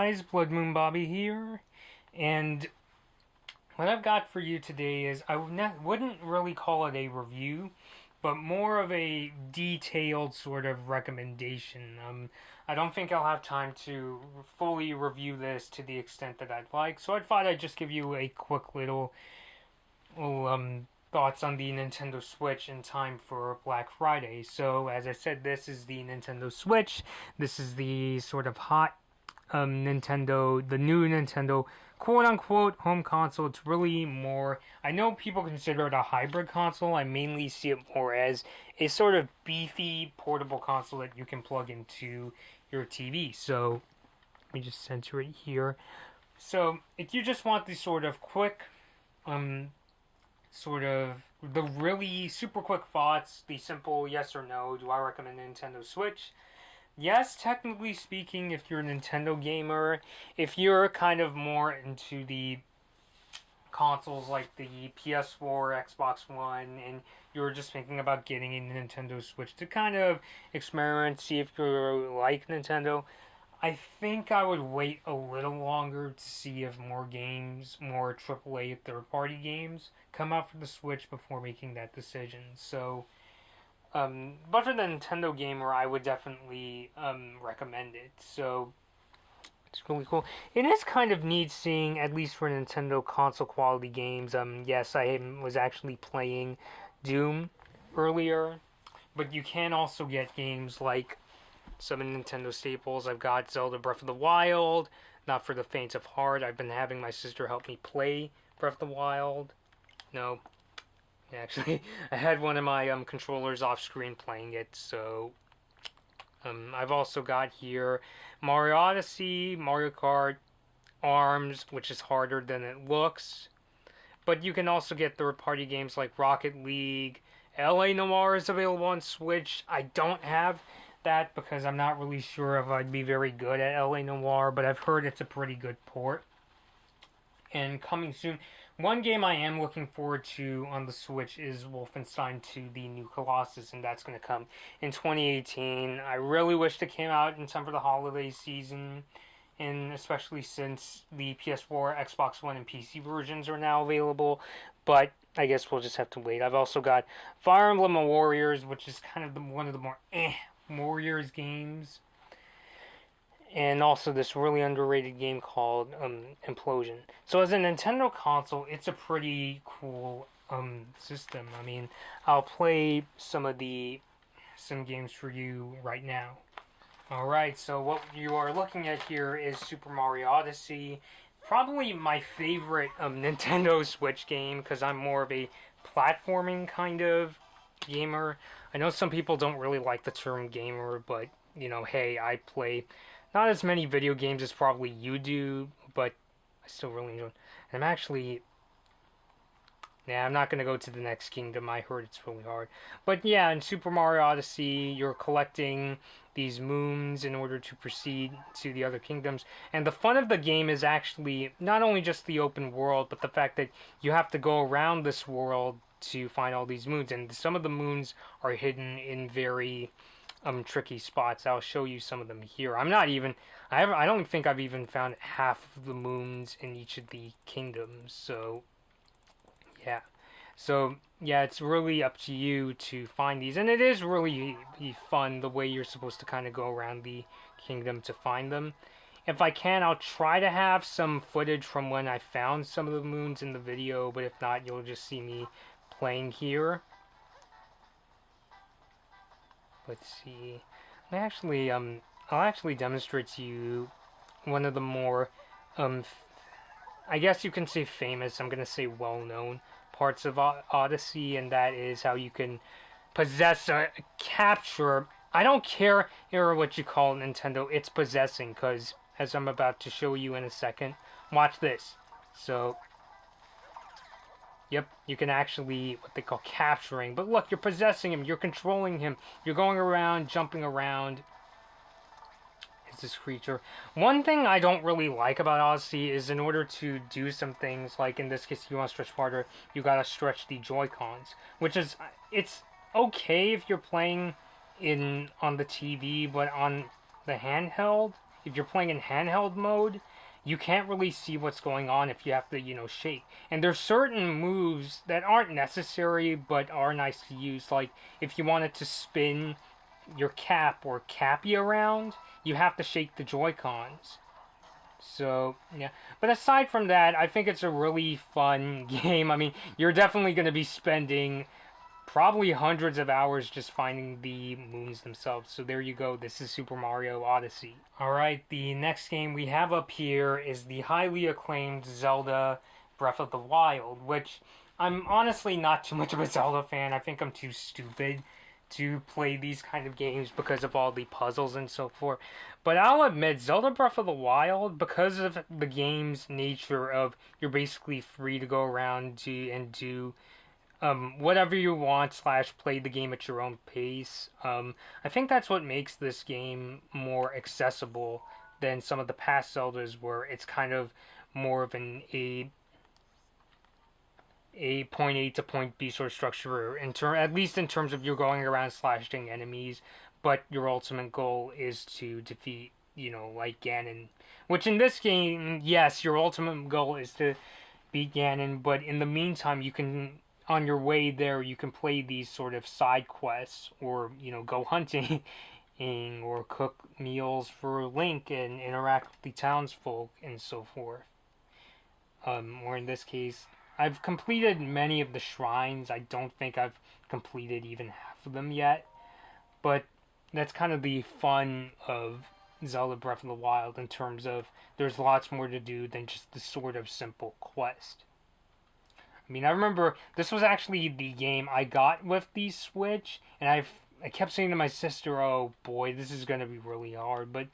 guys, Blood Moon Bobby here, and what I've got for you today is wouldn't really call it a review, but more of a detailed sort of recommendation. I don't think I'll have time to fully review this to the extent that I'd like, so I thought I'd just give you a quick little thoughts on the Nintendo Switch in time for Black Friday. So, as I said, this is the Nintendo Switch. This is the sort of hot Nintendo, the new Nintendo quote-unquote home console. It's really more, I know people consider it a hybrid console. I mainly see it more as a sort of beefy portable console that you can plug into your TV. So, let me just center it here. So, if you just want the sort of quick, sort of the really super quick thoughts, the simple yes or no, do I recommend Nintendo Switch? Yes, technically speaking, if you're a Nintendo gamer, if you're kind of more into the consoles like the PS4, Xbox One, and you're just thinking about getting a Nintendo Switch to kind of experiment, see if you like Nintendo, I think I would wait a little longer to see if more games, more AAA third-party games, come out for the Switch before making that decision. So, but for the Nintendo gamer, I would definitely recommend it. So, it's really cool. It is kind of neat seeing, at least for Nintendo console quality games. Yes, I was actually playing Doom earlier, but you can also get games like some Nintendo staples. I've got Zelda Breath of the Wild, not for the faint of heart. I've been having my sister help me play Breath of the Wild. No, actually, I had one of my controllers off screen playing it, so I've also got here Mario Odyssey, Mario Kart, ARMS, which is harder than it looks. But you can also get third-party games like Rocket League. LA Noire is available on Switch. I don't have that because I'm not really sure if I'd be very good at LA Noire, but I've heard it's a pretty good port. And coming soon, one game I am looking forward to on the Switch is Wolfenstein 2: The New Colossus, and that's going to come in 2018. I really wish it came out in time for the holiday season, and especially since the PS4, Xbox One, and PC versions are now available, but I guess we'll just have to wait. I've also got Fire Emblem Warriors, which is kind of one of the more Warriors games, and also this really underrated game called Implosion. So as a Nintendo console, it's a pretty cool system. I mean, I'll play some games for you right now. Alright, so what you are looking at here is Super Mario Odyssey. Probably my favorite Nintendo Switch game, because I'm more of a platforming kind of gamer. I know some people don't really like the term gamer, but, you know, hey, I play not as many video games as probably you do, but I still really enjoy it. And I'm not going to go to the next kingdom. I heard it's really hard. But yeah, in Super Mario Odyssey, you're collecting these moons in order to proceed to the other kingdoms. And the fun of the game is actually not only just the open world, but the fact that you have to go around this world to find all these moons. And some of the moons are hidden in very tricky spots. I'll show you some of them here. I don't think I've even found half of the moons in each of the kingdoms. So yeah. So, yeah, it's really up to you to find these. And it is really fun the way you're supposed to kind of go around the kingdom to find them. If I can, I'll try to have some footage from when I found some of the moons in the video. But if not, you'll just see me playing here. Let's see. I'll actually demonstrate to you one of the more, I guess you can say famous, I'm going to say well-known parts of Odyssey, and that is how you can capture. I don't care what you call Nintendo, it's possessing, because as I'm about to show you in a second, watch this. So, yep, you can actually, what they call capturing, but look, you're possessing him, you're controlling him, you're going around, jumping around. This creature. One thing I don't really like about Odyssey is in order to do some things, like in this case, if you want to stretch farther, you gotta stretch the Joy-Cons, which is, it's okay if you're playing on the TV, but on the handheld, if you're playing in handheld mode, you can't really see what's going on if you have to, shake. And there's certain moves that aren't necessary but are nice to use. Like if you wanted to spin your cap or cappy around, you have to shake the Joy-Cons. So, yeah. But aside from that, I think it's a really fun game. I mean, you're definitely going to be spending probably hundreds of hours just finding the moons themselves. So there you go. This is Super Mario Odyssey. Alright, the next game we have up here is the highly acclaimed Zelda Breath of the Wild, which I'm honestly not too much of a Zelda fan. I think I'm too stupid to play these kind of games because of all the puzzles and so forth. But I'll admit, Zelda Breath of the Wild, because of the game's nature of you're basically free to go around and do whatever you want / play the game at your own pace. I think that's what makes this game more accessible than some of the past Zeldas, where it's kind of more of a point A to point B sort of structure, at least in terms of you're going around slashing enemies, but your ultimate goal is to defeat, like Ganon. Which in this game, yes, your ultimate goal is to beat Ganon, but in the meantime, you can, on your way there, you can play these sort of side quests, or, go hunting, or cook meals for Link and interact with the townsfolk and so forth. Or in this case, I've completed many of the shrines. I don't think I've completed even half of them yet. But that's kind of the fun of Zelda Breath of the Wild in terms of there's lots more to do than just the sort of simple quest. I mean, I remember this was actually the game I got with the Switch, and I kept saying to my sister, oh boy, this is going to be really hard. But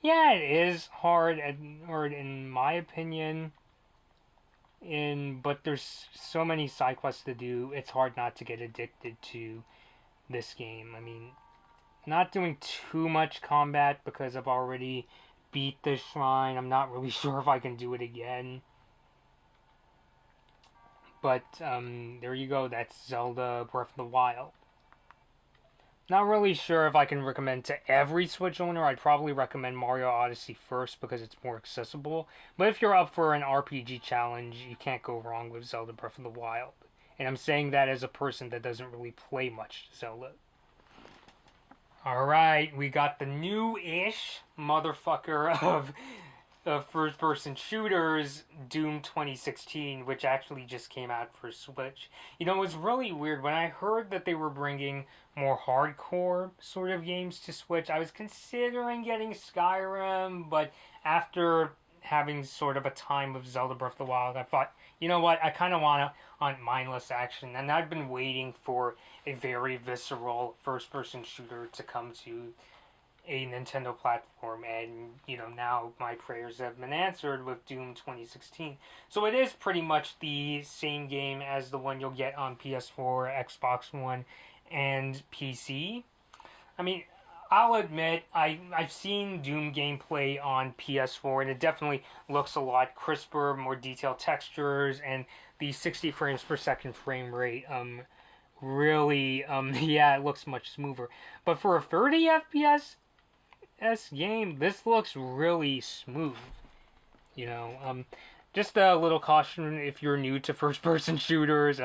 yeah, it is hard, or in my opinion. But there's so many side quests to do, it's hard not to get addicted to this game. I mean, not doing too much combat because I've already beat this shrine. I'm not really sure if I can do it again. But there you go, that's Zelda Breath of the Wild. Not really sure if I can recommend to every Switch owner. I'd probably recommend Mario Odyssey first because it's more accessible. But if you're up for an RPG challenge, you can't go wrong with Zelda Breath of the Wild. And I'm saying that as a person that doesn't really play much Zelda. Alright, we got the new-ish motherfucker of first-person shooters, Doom 2016, which actually just came out for Switch. It was really weird. When I heard that they were bringing more hardcore sort of games to Switch, I was considering getting Skyrim, but after having sort of a time with Zelda Breath of the Wild, I thought, you know what, I kind of want mindless action, and I've been waiting for a very visceral first-person shooter to come to a Nintendo platform, and now my prayers have been answered with Doom 2016. So it is pretty much the same game as the one you'll get on PS4, Xbox One, and PC. I mean, I'll admit, I've seen Doom gameplay on PS4, and it definitely looks a lot crisper, more detailed textures, and the 60 frames per second frame rate, really, yeah, it looks much smoother. But for a 30 FPS game, this looks really smooth. Just a little caution if you're new to first-person shooters.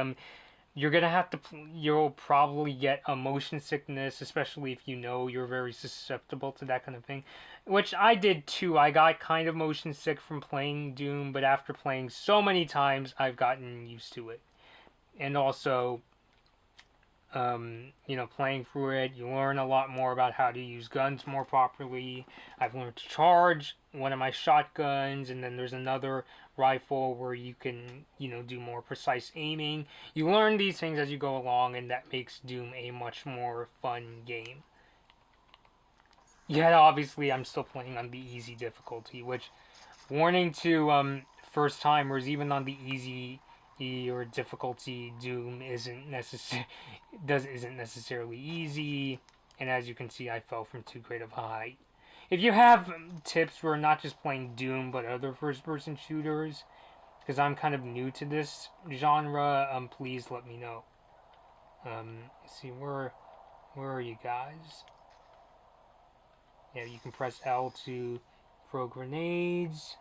You'll probably get a motion sickness, especially if you're very susceptible to that kind of thing. Which I did too. I got kind of motion sick from playing Doom, but after playing so many times, I've gotten used to it. And also, playing through it, you learn a lot more about how to use guns more properly. I've learned to charge one of my shotguns, and then there's another rifle where you can, do more precise aiming. You learn these things as you go along, and that makes Doom a much more fun game. Yet, obviously, I'm still playing on the easy difficulty, which, warning to first-timers, even on the easy or difficulty, Doom isn't necessarily easy, and as you can see, I fell from too great of a height. If you have tips for not just playing Doom, but other first-person shooters, because I'm kind of new to this genre, please let me know. Let's see, where are you guys? Yeah, you can press L to throw grenades.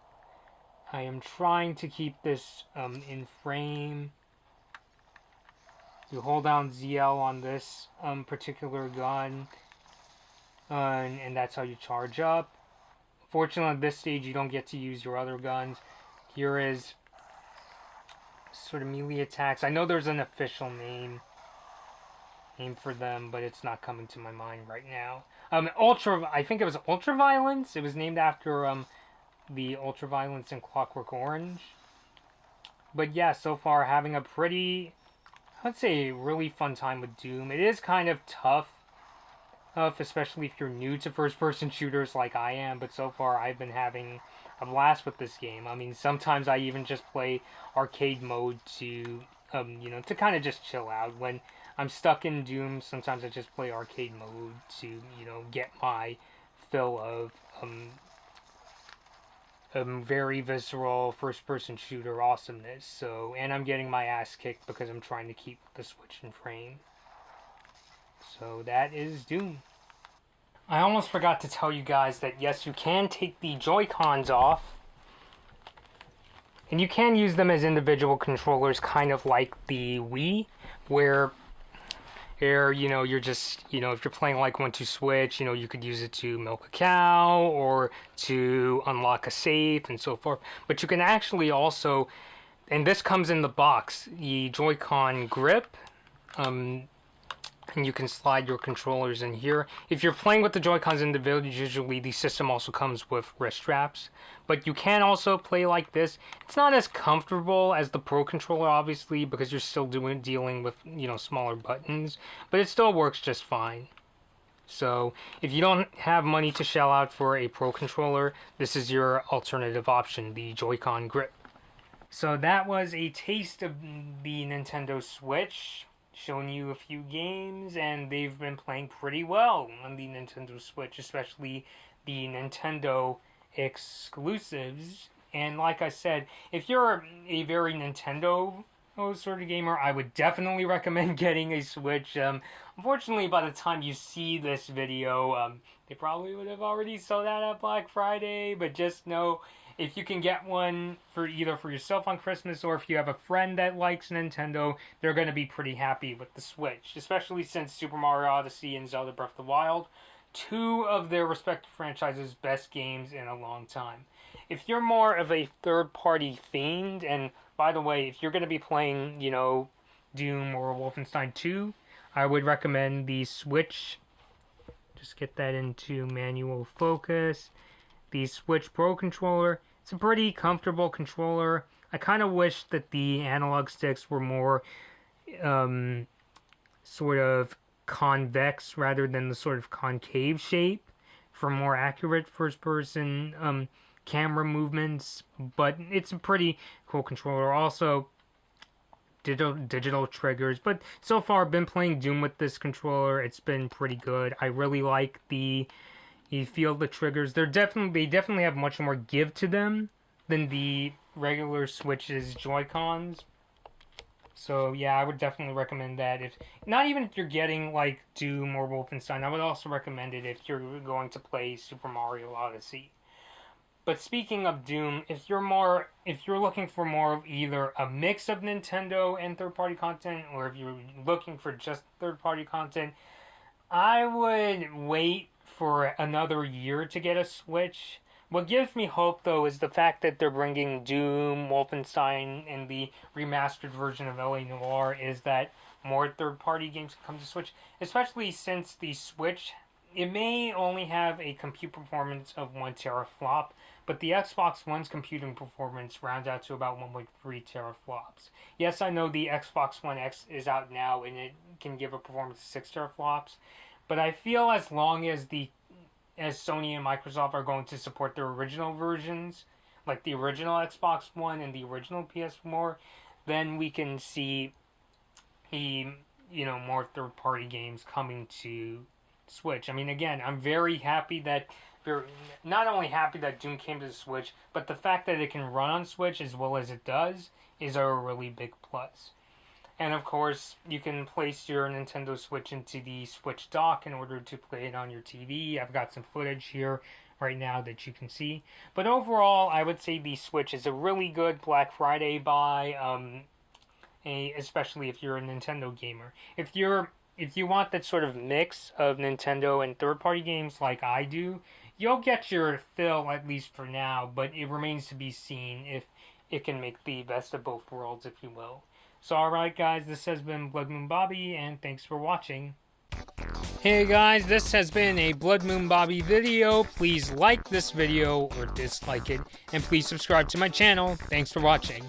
I am trying to keep this in frame. You hold down ZL on this particular gun, and that's how you charge up. Fortunately, at this stage, you don't get to use your other guns. Here is sort of melee attacks. I know there's an official name for them, but it's not coming to my mind right now. I think it was Ultraviolence. It was named after the Ultraviolence in Clockwork Orange. But yeah, so far having a pretty, I'd say, really fun time with Doom. It is kind of tough, especially if you're new to first-person shooters like I am, but so far I've been having a blast with this game. I mean, sometimes I even just play arcade mode to, to kind of just chill out. When I'm stuck in Doom, sometimes I just play arcade mode to, get my fill of very visceral first-person shooter awesomeness. So, and I'm getting my ass kicked because I'm trying to keep the Switch in frame. So that is Doom. I almost forgot to tell you guys that yes, you can take the Joy-Cons off. And you can use them as individual controllers, kind of like the Wii, where you're just, if you're playing like 1-2 Switch, you could use it to milk a cow or to unlock a safe and so forth. But you can actually also, and this comes in the box, the Joy-Con grip, and you can slide your controllers in here. If you're playing with the Joy-Cons individually, usually the system also comes with wrist straps. But you can also play like this. It's not as comfortable as the Pro Controller, obviously, because you're still dealing with, smaller buttons. But it still works just fine. So, if you don't have money to shell out for a Pro Controller, this is your alternative option, the Joy-Con grip. So that was a taste of the Nintendo Switch, showing you a few games, and they've been playing pretty well on the Nintendo Switch, especially the Nintendo exclusives. And like I said, if you're a very Nintendo sort of gamer, I would definitely recommend getting a Switch. Unfortunately, by the time you see this video, they probably would have already sold out at Black Friday, but just know, if you can get one for either for yourself on Christmas or if you have a friend that likes Nintendo, they're going to be pretty happy with the Switch, especially since Super Mario Odyssey and Zelda Breath of the Wild, two of their respective franchises' best games in a long time. If you're more of a third-party fiend, and by the way, if you're going to be playing, Doom or Wolfenstein 2, I would recommend the Switch. Just get that into manual focus. The Switch Pro Controller. It's a pretty comfortable controller. I kind of wish that the analog sticks were more sort of convex rather than the sort of concave shape for more accurate first-person camera movements, but it's a pretty cool controller. Also, digital triggers, but so far I've been playing Doom with this controller. It's been pretty good. I really like you feel the triggers. They definitely have much more give to them than the regular Switch's Joy-Cons. So yeah, I would definitely recommend that. If you're getting like Doom or Wolfenstein, I would also recommend it if you're going to play Super Mario Odyssey. But speaking of Doom, if you're looking for more of either a mix of Nintendo and third-party content, or if you're looking for just third-party content, I would wait for another year to get a Switch. What gives me hope, though, is the fact that they're bringing Doom, Wolfenstein, and the remastered version of LA Noire, is that more third-party games can come to Switch, especially since the Switch, it may only have a compute performance of 1 teraflop, but the Xbox One's computing performance rounds out to about 1.3 teraflops. Yes, I know the Xbox One X is out now, and it can give a performance of 6 teraflops, but I feel as long as Sony and Microsoft are going to support their original versions, like the original Xbox One and the original PS4, then we can see more third-party games coming to Switch. I mean, again, I'm very happy that not only happy that Doom came to the Switch, but the fact that it can run on Switch as well as it does is a really big plus. And of course, you can place your Nintendo Switch into the Switch dock in order to play it on your TV. I've got some footage here right now that you can see. But overall, I would say the Switch is a really good Black Friday buy, especially if you're a Nintendo gamer. If you want that sort of mix of Nintendo and third-party games like I do, you'll get your fill, at least for now, but it remains to be seen if it can make the best of both worlds, if you will. So alright guys, this has been Blood Moon Bobby, and thanks for watching. Hey guys, this has been a Blood Moon Bobby video. Please like this video or dislike it, and please subscribe to my channel. Thanks for watching.